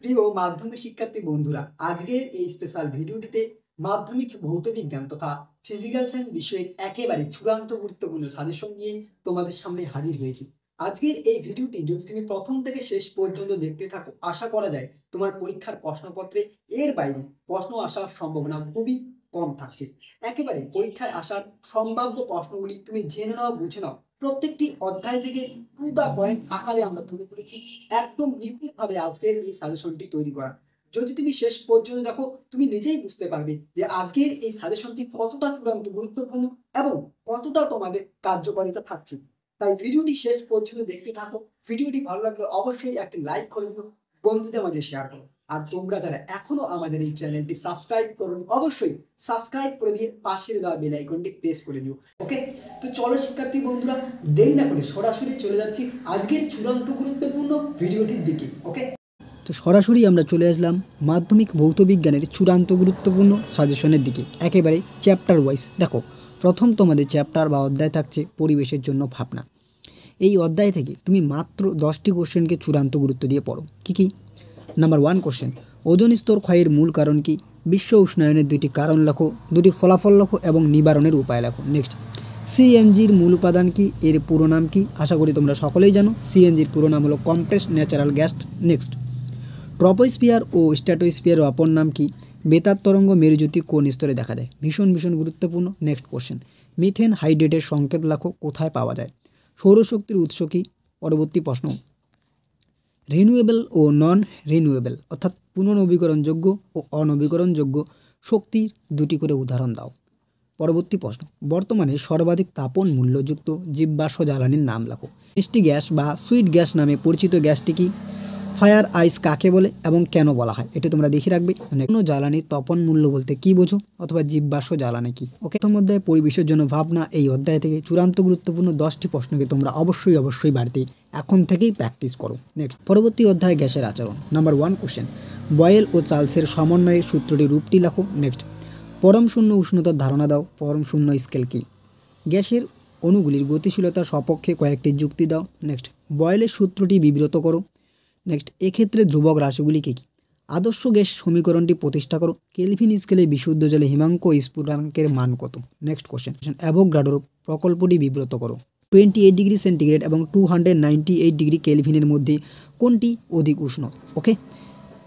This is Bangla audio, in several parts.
প্রিয় মাধ্যমিক শিক্ষার্থী বন্ধুরা, আজকের এই স্পেশাল ভিডিওটিতে মাধ্যমিক ভৌত বিজ্ঞান তথা ফিজিক্যাল সায়েন্স বিষয়ের একেবারে চূড়ান্ত গুরুত্বপূর্ণ সাজেশন নিয়ে তোমাদের সামনে হাজির হয়েছি। আজকের এই ভিডিওটি যদি তুমি প্রথম থেকে শেষ পর্যন্ত দেখতে থাকো, আশা করা যায় তোমার পরীক্ষার প্রশ্নপত্রে এর বাইরে প্রশ্ন আসার সম্ভাবনা খুবই কম থাকছে। একেবারে পরীক্ষায় আসার সম্ভাব্য প্রশ্নগুলি তুমি জেনে নাও, বুঝে নাও। প্রত্যেকটি অধ্যায় থেকে টু দা পয়েন্ট আকারে আমরা তুলে ধরেছি। একদম নিখুঁতভাবে আজকের এই সাজেশনটি তৈরি করা। যদি তুমি শেষ পর্যন্ত দেখো, তুমি নিজেই বুঝতে পারবে যে আজকের এই সাজেশনটি কতটা চূড়ান্ত গুরুত্বপূর্ণ এবং কতটা তোমাদের কার্যকারিতা থাকছে। তাই ভিডিওটি শেষ পর্যন্ত দেখতে থাকো। ভিডিওটি ভালো লাগলে অবশ্যই একটি লাইক করে দিও, বন্ধুদের মাঝে শেয়ার করো। আর তোমরা যারা এখনো আমাদের এই চ্যানেলটি সাবস্ক্রাইব করোনি, অবশ্যই সাবস্ক্রাইব করে দিয়ে পাশের দেওয়া বেল আইকনটি প্রেস করে দিও। ওকে, তো চলো শিক্ষার্থী বন্ধুরা, দেরি না করে সরাসরি চলে যাচ্ছি আজকের চূড়ান্ত গুরুত্বপূর্ণ ভিডিওটির দিকে। ওকে, তো সরাসরি আমরা চলে আসলাম মাধ্যমিক ভৌত বিজ্ঞানের চূড়ান্ত গুরুত্বপূর্ণ সাজেশনের দিকে, একেবারে চ্যাপ্টার ওয়াইজ। দেখো, প্রথম তোমাদের চ্যাপ্টার বা অধ্যায় থাকছে পরিবেশের জন্য ভাবনা। এই অধ্যায় থেকে তুমি মাত্র 10টি কোশ্চেনকে চূড়ান্ত গুরুত্ব দিয়ে পড়ো। কী? নাম্বার 1 কোশ্চেন, ওজোন স্তর ক্ষয়ের মূল কারণ কি? বিশ্ব উষ্ণায়নের 2টি কারণ লেখো, 2টি ফলাফল লেখো এবং নিবারণের উপায় লেখো। নেক্সট, সিএনজির মূল উপাদান কি? এর পুরো নাম কি? আশা করি তোমরা সকলেই জানো, সিএনজির পুরো নাম হলো compressed natural gas. Next, troposphere ও স্ট্র্যাটোস্ফিয়ারের অপর নাম কি? বেতার তরঙ্গ মেরুজ্যোতি কোন স্তরে দেখা যায়? ভীষণ গুরুত্বপূর্ণ। নেক্সট কোশ্চেন, মিথেন হাইড্রেটের সংকেত লেখো, কোথায় পাওয়া যায়? সৌরশক্তির উৎস কি? পরবর্তী প্রশ্ন, রিনিউয়েবল ও নন রিনিউয়েবল অর্থাৎ পুনর্নবীকরণযোগ্য ও অনবীকরণযোগ্য শক্তির 2টি করে উদাহরণ দাও। পরবর্তী প্রশ্ন, বর্তমানে সর্বাধিক তাপন মূল্যযুক্ত জীবাশ্ম জ্বালানির নাম লেখো। মিষ্টি গ্যাস বা সুইট গ্যাস নামে পরিচিত গ্যাসটি কি? ফায়ার আইস কাকে বলে এবং কেন বলা হয়? এটি তোমরা দেখে রাখবে। কোনো জ্বালানির তপন মূল্য বলতে কি বোঝো, অথবা জীবাশ্ম জ্বালানি কি? ওকে, প্রথম অধ্যায় পরিবেশের জন্য ভাবনা, এই অধ্যায় থেকে চূড়ান্ত গুরুত্বপূর্ণ 10টি প্রশ্নকে তোমরা অবশ্যই বাড়িতে এখন থেকেই প্র্যাকটিস করো। নেক্সট, পরবর্তী অধ্যায় গ্যাসের আচরণ। নাম্বার 1 কোশ্চেন, বয়েল ও চার্লসের সমন্বয়ে সূত্রটি রূপটি লেখো। নেক্সট, পরম শূন্য উষ্ণতার ধারণা দাও। পরম শূন্য স্কেল কি? গ্যাসের অণুগুলির গতিশীলতার সপক্ষে কয়েকটি যুক্তি দাও। নেক্সট, বয়েলের সূত্রটি বিবৃত করো। নেক্সট, এক্ষেত্রে ধ্রুবক রাশিগুলি কী কী? আদর্শ গ্যাস সমীকরণটি প্রতিষ্ঠা করো। কেলভিন স্কেলে বিশুদ্ধ জলে হিমাঙ্ক স্ফুটনাঙ্কের মান কত? নেক্সট কোশ্চেন, অ্যাভোগাড্রোর প্রকল্পটি বিবৃত করো। 28 ডিগ্রি সেন্টিগ্রেড এবং 298 ডিগ্রি কেলভিনের মধ্যে কোনটি অধিক উষ্ণ? ওকে,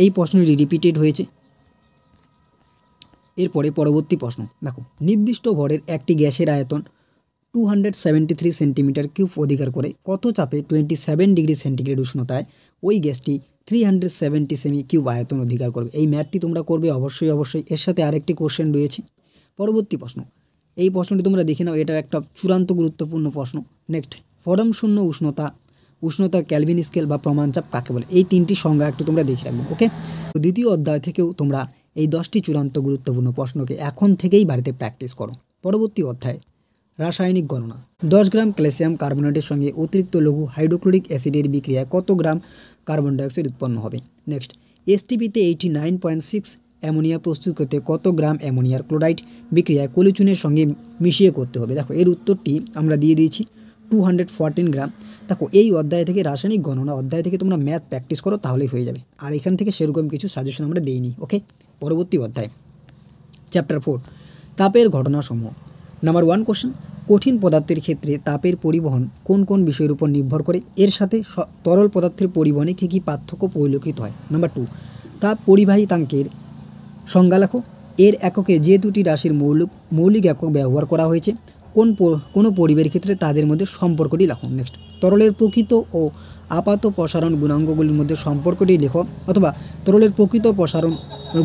এই প্রশ্নটি রিপিটেড হয়েছে। এরপরে পরবর্তী প্রশ্ন দেখো, নির্দিষ্ট ভরের একটি গ্যাসের আয়তন 273 সেন্টিমিটার কিউব অধিকার করে কত চাপে 27 ডিগ্রি সেন্টিগ্রেড উষ্ণতায় ওই গ্যাসটি 370 সেমি কিউব আয়তন অধিকার করবে? এই ম্যাথটি তোমরা করবে অবশ্যই। এর সাথে আরেকটি কোশ্চেন রয়েছে। পরবর্তী প্রশ্ন, এই প্রশ্নটি তোমরা দেখে নাও, এটা একটা চূড়ান্ত গুরুত্বপূর্ণ প্রশ্ন। নেক্সট, পরম শূন্য উষ্ণতার ক্যালভিন স্কেল বা প্রমাণচাপ কাকে বলে? এই 3টি সংজ্ঞা একটু তোমরা দেখে রাখবে। ওকে, দ্বিতীয় অধ্যায় থেকেও তোমরা এই 10টি চূড়ান্ত গুরুত্বপূর্ণ প্রশ্নকে এখন থেকেই বাড়িতে প্র্যাকটিস করো। পরবর্তী অধ্যায় রাসায়নিক গণনা। 10 গ্রাম ক্যালসিয়াম কার্বনেটের সঙ্গে অতিরিক্ত লঘু হাইড্রোক্লোরিক অ্যাসিডের বিক্রিয়ায় কত গ্রাম কার্বন ডাইঅক্সাইড উৎপন্ন হবে? নেক্সট, এসটিপিতে 89.6 অ্যামোনিয়া প্রস্তুত করতে কত গ্রাম অ্যামোনিয়ার ক্লোরাইড বিক্রিয়ায় কলিচুনের সঙ্গে মিশিয়ে করতে হবে? দেখো, এর উত্তরটি আমরা দিয়ে দিয়েছি 214 গ্রাম। দেখো, এই অধ্যায় থেকে রাসায়নিক গণনা অধ্যায় থেকে তোমরা ম্যাথ প্র্যাকটিস করো, তাহলেই হয়ে যাবে। আর এখান থেকে সেরকম কিছু সাজেশন আমরা দেইনি। ওকে, পরবর্তী অধ্যায় চ্যাপ্টার 4, তাপের ঘটনাসমূহ। নাম্বার 1 কোশ্চেন, কঠিন পদার্থের ক্ষেত্রে তাপের পরিবহন কোন কোন বিষয়ের উপর নির্ভর করে? এর সাথে তরল পদার্থের পরিবহনে কী কী পার্থক্য পরিলক্ষিত হয়? নাম্বার 2, তাপ পরিবাহিতাঙ্কের সংজ্ঞা লেখো। এর এককে যে 2টি রাশির মৌলিক একক ব্যবহার করা হয়েছে, কোনো পরিবের ক্ষেত্রে তাদের মধ্যে সম্পর্কটি লেখো। নেক্সট, তরলের প্রকৃত ও আপাত প্রসারণ গুণাঙ্কগুলির মধ্যে সম্পর্কটি লেখো, অথবা তরলের প্রকৃত প্রসারণ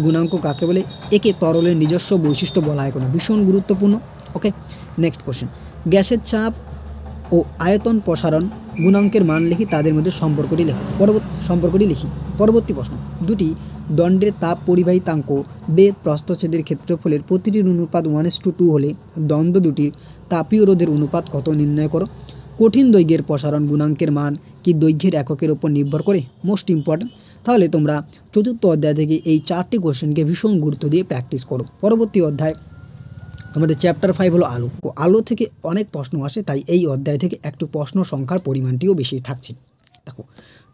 গুণাঙ্ক কাকে বলে? একে তরলের নিজস্ব বৈশিষ্ট্য বলা হয় কোনো? ভীষণ গুরুত্বপূর্ণ। ওকে, নেক্সট কোশ্চেন, গ্যাসের চাপ ও আয়তন প্রসারণ গুণাঙ্কের মান লিখি, তাদের মধ্যে সম্পর্কটি লিখি। পরবর্তী প্রশ্ন, 2টি দণ্ডের তাপ পরিবাহিতাঙ্ক বেদ প্রস্থচ্ছেদের ক্ষেত্রফলের প্রতিটির অনুপাত 1:2 হলে দ্বন্দ্ব দুটির তাপীয় রোধের অনুপাত কত নির্ণয় করো? কঠিন দৈর্ঘ্যের প্রসারণ গুণাঙ্কের মান কি দৈর্ঘ্যের এককের উপর নির্ভর করে? Most important. তাহলে তোমরা চতুর্থ অধ্যায় থেকে এই 4টি কোশ্চেনকে ভীষণ গুরুত্ব দিয়ে প্র্যাকটিস করো। পরবর্তী অধ্যায় তোমাদের চ্যাপ্টার 5 হলো আলো। আলো থেকে অনেক প্রশ্ন আসে, তাই এই অধ্যায় থেকে একটু প্রশ্ন সংখ্যার পরিমাণটিও বেশি থাকছে। দেখো,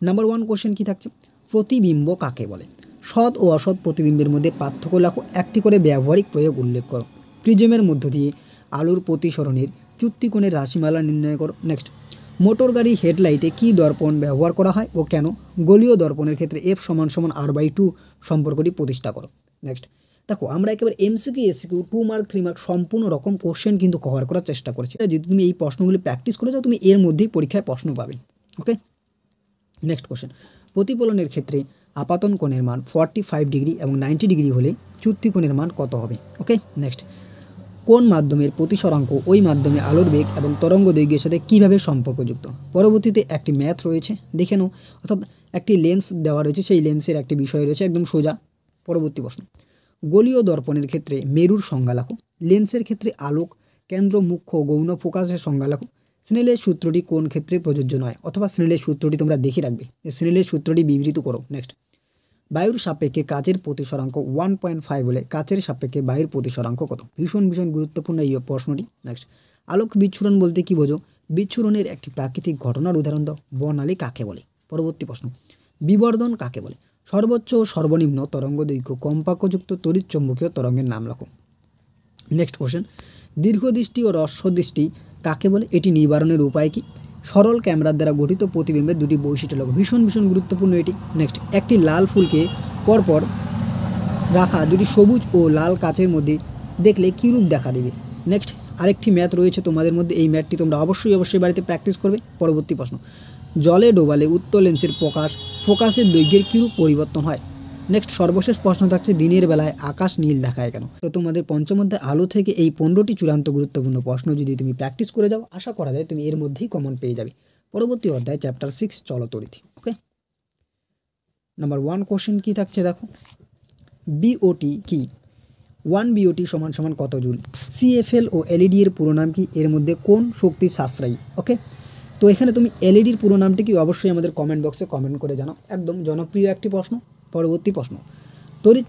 নাম্বার 1 কোশ্চেন কী থাকছে? প্রতিবিম্ব কাকে বলে? সৎ ও অসৎ প্রতিবিম্বের মধ্যে পার্থক্য লেখো, একটি করে ব্যবহারিক প্রয়োগ উল্লেখ করো। প্রিজমের মধ্য দিয়ে আলোর প্রতিসরণের চুক্তিকোণের রাশিমালা নির্ণয় করো। নেক্সট, মোটর গাড়ি হেডলাইটে কী দর্পণ ব্যবহার করা হয় ও কেন? গোলীয় দর্পণের ক্ষেত্রে F=R/2 সম্পর্কটি প্রতিষ্ঠা করো। নেক্সট, দেখো আমরা একেবারে এমসিকিউ এসিকিউ 2 মার্ক 3 মার্ক সম্পূর্ণ রকম কোশ্চেন কিন্তু কভার করার চেষ্টা করেছি। যদি তুমি এই প্রশ্নগুলি প্র্যাকটিস করে যাও তুমি এর মধ্যেই পরীক্ষায় প্রশ্ন পাবে। ওকে, নেক্সট কোশ্চেন, প্রতিফলনের ক্ষেত্রে আপাতন কোণের মান 45 ডিগ্রি এবং 90 ডিগ্রি হলে চ্যুতি কোণের মান কত হবে? ওকে, নেক্সট, কোন মাধ্যমের প্রতিসরাঙ্ক ওই মাধ্যমে আলোর বেগ এবং তরঙ্গ দৈর্ঘ্যের সাথে কীভাবে সম্পর্কযুক্ত? পরবর্তীতে একটি ম্যাথ রয়েছে, দেখে নাও, অর্থাৎ একটি লেন্স দেওয়া রয়েছে, সেই লেন্সের একটি বিষয় রয়েছে একদম সোজা। পরবর্তী প্রশ্ন, গোলীয় দর্পণের ক্ষেত্রে মেরুর সংজ্ঞা লেখো। লেন্সের ক্ষেত্রে আলোক কেন্দ্র মুখ্য গৌণ ফোকাসের সংজ্ঞা লেখো। স্নেলের সূত্রটি কোন ক্ষেত্রে প্রযোজ্য নয়? অথবা স্নেলের সূত্রটি তোমরা দেখে রাখবে, স্নেলের সূত্রটি বিবৃত করো। নেক্সট, বায়ুর সাপেক্ষে কাচের প্রতিসরাঙ্ক 1.5 হলে কাচের সাপেক্ষে বায়ুর প্রতিসরাঙ্ক কত? ভীষণ গুরুত্বপূর্ণ এই প্রশ্নটি। নেক্সট, আলোক বিচ্ছুরণ বলতে কি বোঝো? বিচ্ছুরণের একটি প্রাকৃতিক ঘটনার উদাহরণ দাও। বর্ণালী কাকে বলে? পরবর্তী প্রশ্ন, বিবর্ধন কাকে বলে? সর্বোচ্চ ও সর্বনিম্ন তরঙ্গ দৈর্ঘ্য কম্পাঙ্কযুক্ত তড়িৎ চৌম্বকীয় তরঙ্গের নাম লেখো। নেক্সট কোশ্চেন, দীর্ঘদৃষ্টি ও হ্রস্বদৃষ্টি কাকে বলে? এটি নিবারণের উপায় কি? সরল ক্যামেরার দ্বারা গঠিত প্রতিবিম্বের দুটি বৈশিষ্ট্য লেখো। ভীষণ গুরুত্বপূর্ণ এটি। নেক্সট, একটি লাল ফুলকে পরপর রাখা দুটি সবুজ ও লাল কাচের মধ্যে দেখলে কী রূপ দেখা দেবে? নেক্সট, আরেকটি ম্যাথ রয়েছে তোমাদের মধ্যে, এই ম্যাথটি তোমরা অবশ্যই বাড়িতে প্র্যাকটিস করবে। পরবর্তী প্রশ্ন, জলে ডোবালে উত্তল লেন্সের ফোকাসের দৈর্ঘ্যের কীরূপ পরিবর্তন হয়? নেক্সট, সর্বশেষ প্রশ্ন থাকছে দিনের বেলায় আকাশ নীল দেখায় কেন? তো তোমাদের পঞ্চম অধ্যায় আলো থেকে এই 15টি চূড়ান্ত গুরুত্বপূর্ণ প্রশ্ন যদি তুমি প্র্যাকটিস করে যাও, আশা করা যায় তুমি এর মধ্যেই কমন পেয়ে যাবে। পরবর্তী অধ্যায় চ্যাপ্টার 6 চলতরিতি। ওকে, নাম্বার 1 কোশ্চেন কী থাকছে দেখো, বিওটি কি? 1 বিওটি সমান কত জুল? সিএফএল ও এলইডি এর পুরো নাম কি? এর মধ্যে কোন শক্তি সাশ্রয়ী? ওকে, তো এখানে তুমি এলইডির পুরো নামটি কি অবশ্যই আমাদের কমেন্ট বক্সে কমেন্ট করে জানাও, একদম জনপ্রিয় একটি প্রশ্ন। পরবর্তী প্রশ্ন, তড়িৎ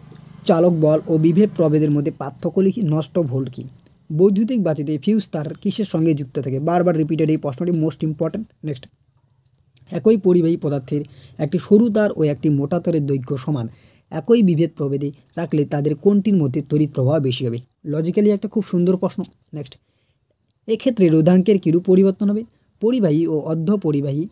চালক বল ও বিভব প্রভেদের মধ্যে পার্থক্য লিখি। নষ্ট ভোল্ট কি? বৈদ্যুতিক বাতিতে ফিউজ তার কিসের সঙ্গে যুক্ত থাকে? বারবার রিপিটেড এই প্রশ্নটি মোস্ট ইম্পর্ট্যান্ট। নেক্সট, একই পরিবাহী পদার্থের একটি সরু তার ও একটি মোটা তারের দৈর্ঘ্য সমান, একই বিভেদ প্রভেদে রাখলে তাদের কোনটির মধ্যে তড়িৎ প্রবাহ বেশি হবে? লজিক্যালি একটা খুব সুন্দর প্রশ্ন। নেক্সট, এক্ষেত্রে রোধাঙ্কের কিরূপ পরিবর্তন হবে? পরিবাহী ও অর্ধ পরিবাহী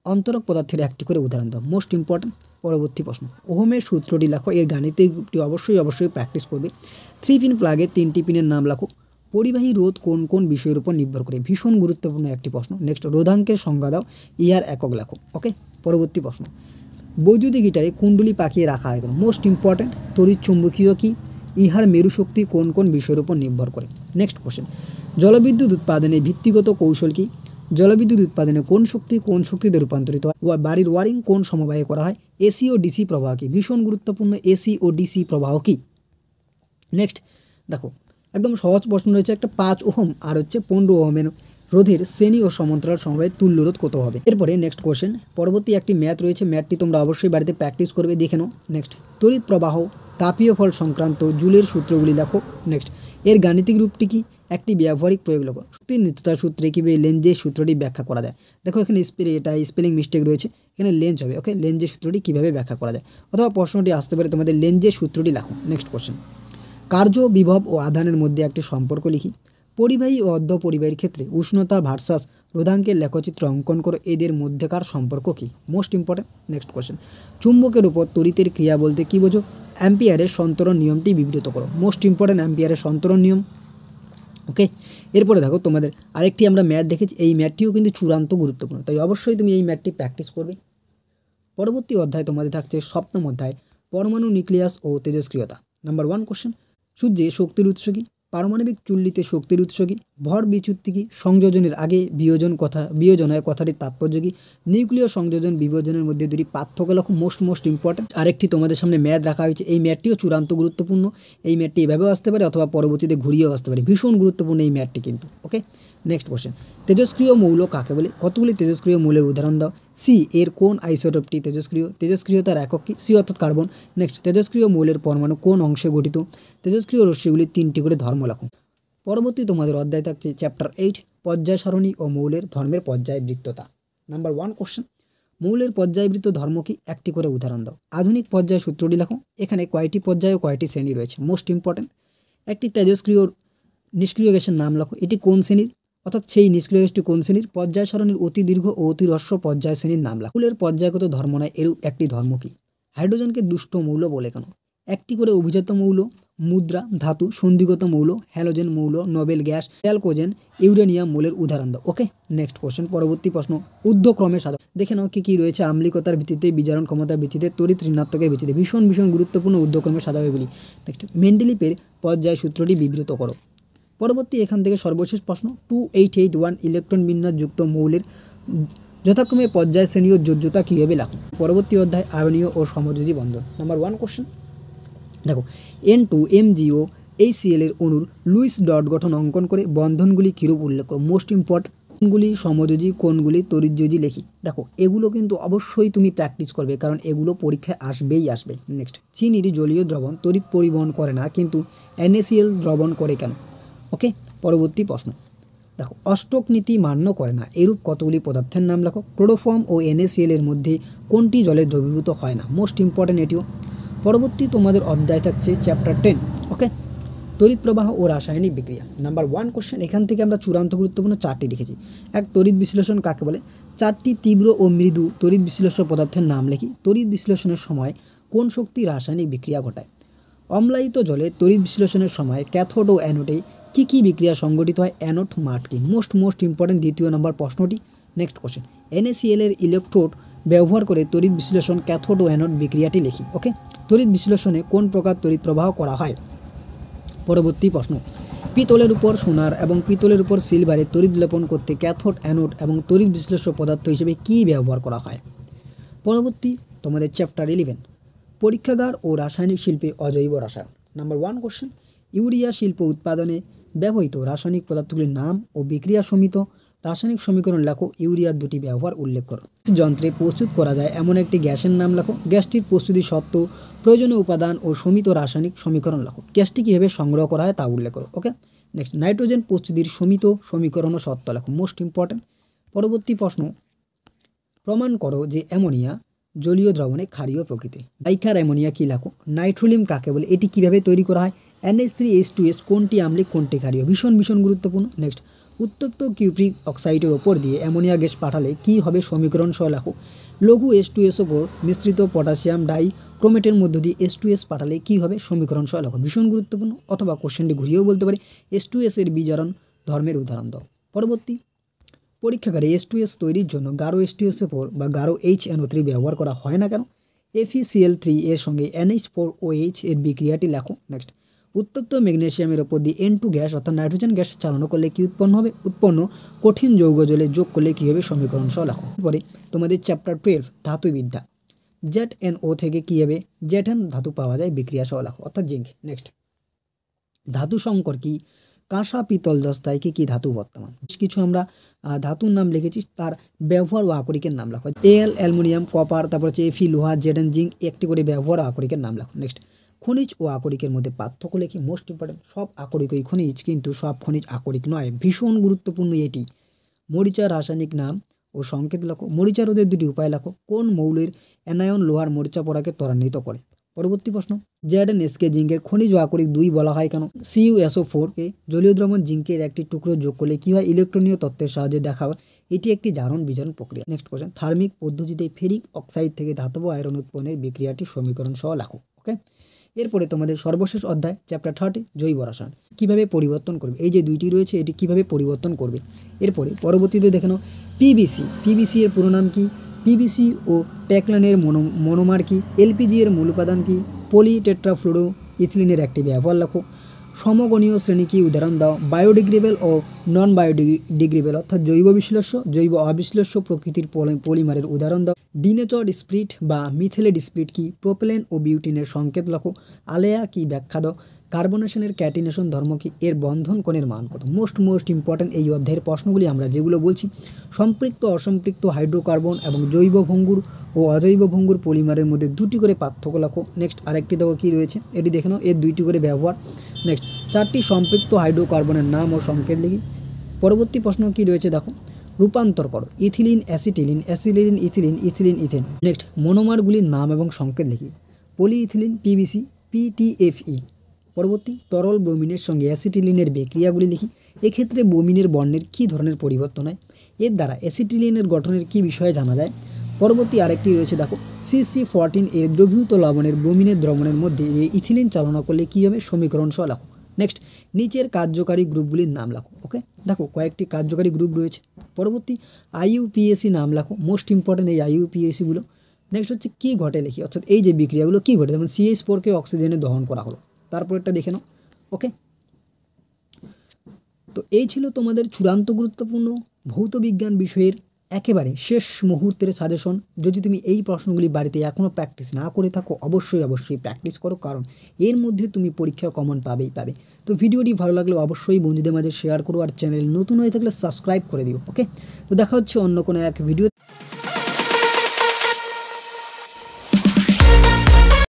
অন্তরক পদার্থের একটি করে উদাহরণ দাও। Most important. পরবর্তী প্রশ্ন, ওহমের সূত্রটি লেখো। এর গাণিতিকটি অবশ্যই প্র্যাকটিস করবে। 3 পিন প্লাগের 3টি পিনের নাম লেখো। পরিবাহী রোধ কোন বিষয়ের উপর নির্ভর করে? ভীষণ গুরুত্বপূর্ণ একটি প্রশ্ন। নেক্সট, রোধাঙ্কের সংজ্ঞা দাও, ইহার একক লেখো। ওকে, পরবর্তী প্রশ্ন, বৈদ্যুতিক গিটারে কুণ্ডলী পাকিয়ে রাখা হয় কেন? Most important. তড়িৎ চুম্বকীয় কি? ইহার মেরু শক্তি কোন বিষয়ের উপর নির্ভর করে? নেক্সট কোশ্চেন, জলবিদ্যুৎ উৎপাদনে ভিত্তিগত কৌশল কি? জলবিদ্যুৎ উৎপাদনে কোন শক্তিতে রূপান্তরিত হয়? বাড়ির ওয়ারিং কোন সমবায়ে করা হয়? এসি ও ডিসি প্রবাহ কি? ভীষণ গুরুত্বপূর্ণ, এসি ও ডিসি প্রবাহ কি? নেক্সট, দেখো একদম সহজ প্রশ্ন রয়েছে একটা, 5 ওহম আর হচ্ছে 15 ওহমের রোধের শ্রেণী ও সমান্তরাল সমবায়ে তুল্য রোধ কত হবে? এরপরে নেক্সট কোশ্চেন, পরবর্তী একটি ম্যাথ রয়েছে, ম্যাথটি তোমরা অবশ্যই বাড়িতে প্র্যাকটিস করবে, দেখে নাও। নেক্সট, তড়িৎ প্রবাহ তাপীয় ফল সংক্রান্ত জুলের সূত্রগুলি লেখো। নেক্সট, এর গাণিতিক রূপটি কি? একটি ব্যবহারিক প্রয়োগ লেখো। শক্তির নিত্যতার সূত্রে কীভাবে লেঞ্জের সূত্রটি ব্যাখ্যা করা যায়? দেখো এখানে স্পেলিং মিস্টেক রয়েছে, এখানে লেঞ্জ হবে। ওকে, লেঞ্জের সূত্রটি কীভাবে ব্যাখ্যা করা যায়? অথবা প্রশ্নটি আসতে পারে তোমাদের লেঞ্জের সূত্রটি লেখো। নেক্সট কোশ্চেন, কার্য বিভব ও আধানের মধ্যে একটি সম্পর্ক লিখি। পরিবাহী ও অর্ধ পরিবাহীর ক্ষেত্রে উষ্ণতা ভার্সাস রোধাঙ্কের লেখচিত্র অঙ্কন করে, এদের মধ্যেকার সম্পর্ক কি? Most important. নেক্সট কোশ্চেন, চুম্বকের উপর তড়িতের ক্রিয়া বলতে কি বোঝো? অ্যাম্পিয়ারের সন্তরণ নিয়মটি বিবৃত করো। মোস্ট ইম্পর্টেন্ট, অ্যাম্পিয়ারের সন্তরণ নিয়ম। ওকে, এরপরে দেখো তোমাদের আরেকটি আমরা ম্যাথ দেখেছি, এই ম্যাথটিও কিন্তু চূড়ান্ত গুরুত্বপূর্ণ, তাই অবশ্যই তুমি এই ম্যাথটি প্র্যাকটিস করবে। পরবর্তী অধ্যায় তোমাদের থাকছে 7ম অধ্যায়, পরমাণু নিউক্লিয়াস ও তেজস্ক্রিয়তা। নাম্বার 1 কোশ্চেন, সূর্যে শক্তির উৎস কি? পারমাণবিক চুল্লিতে শক্তির উৎস কি? ভর বিচ্যুতি কি? সংযোজনের আগে বিয়োজন হয় কথাটির তাৎপর্য কি? নিউক্লিয় সংযোজন বিভাজনের মধ্যে দুটি পার্থক্য লেখো। Most important. আরেকটি তোমাদের সামনে ম্যাথ রাখা হয়েছে, এই ম্যাথটিও চূড়ান্ত গুরুত্বপূর্ণ। এই ম্যাথটি এভাবেও আসতে পারে অথবা পরবর্তীতে ঘুরিয়েও আসতে পারে, ভীষণ গুরুত্বপূর্ণ এই ম্যাথটি কিন্তু। ওকে, নেক্সট কোশ্চেন, তেজস্ক্রিয় মৌল কাকে বলে? কতগুলি তেজস্ক্রিয় মৌলের উদাহরণ দাও। সি এর কোন আইসোটোপটি তেজস্ক্রিয়? তেজস্ক্রিয়তার একক কি? সি অর্থাৎ কার্বন। নেক্সট, তেজস্ক্রিয় মৌলের পরমাণু কোন অংশে গঠিত? তেজস্ক্রিয় রশ্মিগুলির 3টি করে ধর্ম লেখো। পরবর্তী তোমাদের অধ্যায় থাকছে চ্যাপ্টার 8, পর্যায় সারণী ও মৌলের ধর্মের পর্যায়বৃত্ততা। নাম্বার 1 কোশ্চেন, মৌলের পর্যায়বৃত্ত ধর্ম কি? একটি করে উদাহরণ দাও। আধুনিক পর্যায় সূত্রটি লেখো। এখানে কয়টি পর্যায় ও কয়টি শ্রেণী রয়েছে? Most important. একটি তেজস্ক্রিয় নিষ্ক্রিয় গ্যাসের নাম লেখো। এটি কোন শ্রেণীর? অর্থাৎ সেই নিষ্ক্রিয় গ্যাসটি কোন শ্রেণীর? পর্যায় সারণীর অতি দীর্ঘ ও অতি হ্রস্ব পর্যায় শ্রেণীর নাম লেখো। মৌলের পর্যায়গত ধর্ম নয় এরূপ একটি ধর্ম কি? হাইড্রোজেনকে দুষ্ট মৌল বলে কেন? একটি করে অভিজাত মৌল, মুদ্রা, ধাতু, সন্ধিগত মৌল, হ্যালোজেন মৌল, নোবেল গ্যাস, ট্যালকোজেন, ইউরেনিয়াম মৌলের উদাহরণ দাও। ওকে, নেক্সট কোশ্চেন। পরবর্তী প্রশ্ন, ঊর্ধ্বক্রমে সাজাও। দেখে নাও কি কি রয়েছে। আম্লিকতার ভিত্তিতে, বিজারণ ক্ষমতার ভিত্তিতে, তড়িৎ ঋণাত্মকের ভিত্তিতে। ভীষণ গুরুত্বপূর্ণ, ঊর্ধ্বক্রমে সাজাও এগুলি। নেক্সট, মেন্ডেলিপের পর্যায় সূত্রটি বিবৃত করো। পরবর্তী এখান থেকে সর্বশেষ প্রশ্ন, 2881 ইলেকট্রন বিন্যাসযুক্ত মৌলের যথাক্রমে পর্যায় শ্রেণী ও যোজ্যতা কীভাবে লেখো। পরবর্তী অধ্যায়, আয়নীয় ও সমযোজী বন্ধন। নাম্বার 1 কোশ্চেন দেখো, N2MgO HCl এর অণুর লুইস ডট গঠন অঙ্কন করে বন্ধনগুলি কীরূপ উল্লেখ করো। Most important. কোনগুলি সমযোজী, কোনগুলি তড়িৎযোজী লেখি। দেখো এগুলো কিন্তু অবশ্যই তুমি প্র্যাকটিস করবে, কারণ এগুলো পরীক্ষায় আসবেই আসবে। নেক্সট, চিনির জলীয় দ্রবণ তড়িৎ পরিবহন করে না, কিন্তু NaCl দ্রবণ করে কেন? ওকে, পরবর্তী প্রশ্ন দেখো, অষ্টক নীতি মান্য করে না এরূপ কতগুলি পদার্থের নাম লেখো। ক্লোরোফর্ম ও NaCl এর মধ্যে কোনটি জলে দ্রবীভূত হয় না? মোস্ট ইম্পর্টেন্ট এটিও। পরবর্তী তোমাদের অধ্যায় থাকছে চ্যাপ্টার 10। ওকে, তড়িৎ প্রবাহ ও রাসায়নিক বিক্রিয়া। নাম্বার 1 কোশ্চেন, এখান থেকে আমরা চূড়ান্ত গুরুত্বপূর্ণ 4টি লিখেছি। এক, তড়িৎ বিশ্লেষণ কাকে বলে? 4টি তীব্র ও মৃদু তড়িৎ বিশ্লেষ্য পদার্থের নাম লিখি। তড়িৎ বিশ্লেষণের সময় কোন শক্তি রাসায়নিক বিক্রিয়া ঘটায়? অম্লায়িত জলে তড়িৎ বিশ্লেষণের সময় ক্যাথোড ও অ্যানোডে কী কী বিক্রিয়া সংঘটিত হয়? অ্যানোড মাঠ কি? মোস্ট ইম্পর্টেন্ট দ্বিতীয় নম্বর প্রশ্নটি। নেক্সট কোশ্চেন, NaCl এর ইলেকট্রোড ব্যবহার করে তড়িৎ বিশ্লেষণ ক্যাথোড ও অ্যানোড বিক্রিয়াটি লিখি। ওকে, তড়িৎ বিশ্লেষণে কোন প্রকার তড়িৎ প্রবাহ করা হয়? পরবর্তী প্রশ্ন, পিতলের উপর সোনার এবং পিতলের উপর সিলভারে তড়িৎ লেপন করতে ক্যাথোড, অ্যানোড এবং তড়িৎ বিশ্লেষ্য পদার্থ হিসেবে কী ব্যবহার করা হয়? পরবর্তী তোমাদের চ্যাপ্টার 11, পরীক্ষাগার ও রাসায়নিক শিল্পে অজৈব রসায়ন। নাম্বার 1 কোশ্চেন, ইউরিয়া শিল্প উৎপাদনে ব্যবহৃত রাসায়নিক পদার্থগুলির নাম ও বিক্রিয়া সমিত রাসায়নিক সমীকরণ লেখো। ইউরিয়ার দুটি ব্যবহার উল্লেখ করো। যন্ত্রে প্রস্তুত করা যায় এমন একটি গ্যাসের নাম লেখো। গ্যাসটির প্রস্তুতি সত্ত্ব, প্রয়োজনীয় উপাদান ও সমিত রাসায়নিক সমীকরণ লেখো। গ্যাসটি কীভাবে সংগ্রহ করা হয় তা উল্লেখ করো। ওকে, নেক্সট, নাইট্রোজেন প্রস্তুতির সমিত সমীকরণ ও সত্ত্ব লেখো। Most important. পরবর্তী প্রশ্ন, প্রমাণ করো যে অ্যামোনিয়া জলীয় দ্রবণে ক্ষারীয় প্রকৃতির। ডাইকার অ্যামোনিয়া কী লেখো। নাইট্রোলিয়াম কাকে বলে? এটি কিভাবে তৈরি করা হয়? NH3H2S কোনটি আম্লিক, কোনটি ক্ষারীয়? ভীষণ গুরুত্বপূর্ণ। নেক্সট, উত্তপ্ত কিউপ্রিক অক্সাইডের ওপর দিয়ে অ্যামোনিয়া গ্যাস পাঠালে কী হবে? সমীকরণ সহ লেখো। লঘু H2S ওপর মিশ্রিত পটাশিয়াম ডাই ক্রোমেটের মধ্য দিয়ে H2S পাঠালে কী হবে? সমীকরণ সহ লেখো। ভীষণ গুরুত্বপূর্ণ। অথবা কোশ্চেনটি ঘুরিয়েও বলতে পারি, H2S এর বিজারণ ধর্মের উদাহরণ দাও। পরবর্তী, পরীক্ষাগারে H2S তৈরির জন্য গাঢ় H2SO4 বা গাঢ় HNO3 ব্যবহার করা হয় না কেন? FeCl3 এর সঙ্গে NH4OH এর বিক্রিয়াটি লেখো। নেক্সট, উত্তপ্ত ম্যাগনেসিয়ামের ওপর দিয়ে N2 গ্যাস অর্থাৎ নাইট্রোজেন গ্যাস চালনা করলে কী উৎপন্ন হবে? উৎপন্ন কঠিন যৌগ জলে যোগ করলে কী হবে? সমীকরণ সহ লেখো। পরে তোমাদের চ্যাপ্টার 12, ধাতুবিদ্যা। ZnO থেকে কী হবে? ZN ধাতু পাওয়া যায়, বিক্রিয়া সহ লেখো, অর্থাৎ জিঙ্ক। নেক্সট, ধাতু সংকর কি? কাঁসা, পিতল, দস্তায় কি ধাতু বর্তমান? কিছু আমরা ধাতুর নাম লিখেছি, তার ব্যবহার ও আকরিকের নাম লেখো। Al অ্যালুমিনিয়াম, কপার, তারপর হচ্ছে Fe লোহা, Zn জিঙ্ক, একটি করে ব্যবহার ও আকরিকের নাম লেখো। নেক্সট, খনিজ ও আকরিকের মধ্যে পার্থক্য লেখি। Most important. সব আকরিকই খনিজ, কিন্তু সব খনিজ আকরিক নয়। ভীষণ গুরুত্বপূর্ণ এটি। মরিচার রাসায়নিক নাম ও সংকেত লেখো। মরিচা রোধের দুটি উপায় লেখো। কোন মৌলের অ্যানায়ন লোহার মরিচা পড়াকে ত্বরান্বিত করে? পরবর্তী প্রশ্ন, ZnSকে জিঙ্কের খনিজ ও আকরিক দুই বলা হয় কেন? CuSO4 কে জলীয় দ্রবণ জিঙ্কের একটি টুকরো যোগ করলে কী হয়? ইলেকট্রনীয় তত্ত্বের সাহায্যে দেখা হয়। এটি একটি জারণ বিজারণ প্রক্রিয়া। নেক্সট কোশ্চেন, থার্মিক পদ্ধতিতে ফেরিক অক্সাইড থেকে ধাতব আয়রন উৎপন্নের বিক্রিয়াটি সমীকরণ সহ লেখো। ওকে, এরপরে তোমাদের সর্বশেষ অধ্যায় চ্যাপ্টার 30, জৈব রসায়ন। কীভাবে পরিবর্তন করবে? এই যে দুইটি রয়েছে, এটি কিভাবে পরিবর্তন করবে। এরপরে পরবর্তীতে দেখে নাও পিবিসি এর পুরো নাম কি? পিবিসি ও ট্যাকলানের মনোমার কি? এলপিজি এর মূল উপাদান কি? পলিটেট্রাফ্লুরো ইথিলিনের একটি ব্যবহার লেখো। সমগণীয় শ্রেণী কি? উদাহরণ দাও। বায়োডিগ্রেডেবল ও নন বায়োডিগ্রেডেবল অর্থাৎ জৈব বিশ্লেষ্য, জৈব অবিশ্লেষ্য প্রকৃতির পলিমারের উদাহরণ দাও। ডিনেচড স্প্রিট বা মিথেলেড স্প্রিট কি? প্রোপেলেন ও বিউটিনের সংকেত লেখো। আলেয়া কি? ব্যাখ্যা দাও। কার্বনেশনের ক্যাটিনেশন ধর্ম কি? এর বন্ধন কোণের মান কত? মোস্ট ইম্পর্টেন্ট এই অধ্যায়ের প্রশ্নগুলি আমরা যেগুলো বলছি, সম্পৃক্ত অসম্পৃক্ত হাইড্রোকার্বন এবং জৈব ভঙ্গুর ও অজৈব ভঙ্গুর পলিমারের মধ্যে দুটি করে পার্থক্য লেখো। নেক্সট, আরেকটি দেখো কী রয়েছে, এটি দেখে নাও, এর দুইটি করে ব্যবহার। নেক্সট, 4টি সম্পৃক্ত হাইড্রোকার্বনের নাম ও সংকেত লিখি। পরবর্তী প্রশ্ন কী রয়েছে দেখো, রূপান্তর করো। Ethylene acetylene, acetylene ethylene, ethylene ethane. Next মনোমারগুলির নাম এবং সংকেত লিখি। Polyethylene, PVC, PTFE. পরবর্তী তরল ব্রোমিনের সঙ্গে অ্যাসিটিলিনের বিক্রিয়াগুলি লিখি। এক্ষেত্রে ব্রোমিনের বর্ণের কী ধরনের পরিবর্তন হয়? এর দ্বারা অ্যাসিটিলিনের গঠনের কী বিষয়ে জানা যায়? পরবর্তী আরেকটি রয়েছে, দেখো CC14 এর দ্রবীভূত লবণের ব্রোমিনের দ্রবণের মধ্যে ইথিলিন চালনা করলে কী হবে? সমীকরণ সহ লেখো। নেক্সট নিচের কার্যকারী গ্রুপগুলির নাম লেখো। ওকে, দেখো কয়েকটি কার্যকারী গ্রুপ রয়েছে। পরবর্তী IUPAC নাম লেখো, মোস্ট ইম্পর্টেন্ট এই IUPACগুলো। নেক্সট হচ্ছে কী ঘটে লিখি, অর্থাৎ এই যে বিক্রিয়াগুলো কী ঘটে, যেমন CH4কে অক্সিজেনে দহন করা হলো। তারপরটা দেখে নাও। ওকে, তো এই ছিল তোমাদের চূড়ান্ত গুরুত্বপূর্ণ ভৌতবিজ্ঞান বিষয়ের একেবারে শেষ মুহূর্তের সাজেশন। যদি তুমি এই প্রশ্নগুলি বাড়িতে এখনও প্র্যাকটিস না করে থাকো, অবশ্যই প্র্যাকটিস করো, কারণ এর মধ্যে তুমি পরীক্ষা কমন পাবে। তো ভিডিওটি ভালো লাগলে অবশ্যই বন্ধুদের মাঝে শেয়ার করো, আর চ্যানেল নতুন হয়ে থাকলে সাবস্ক্রাইব করে দিও। ওকে, তো দেখা হচ্ছে অন্য কোনো এক ভিডিও।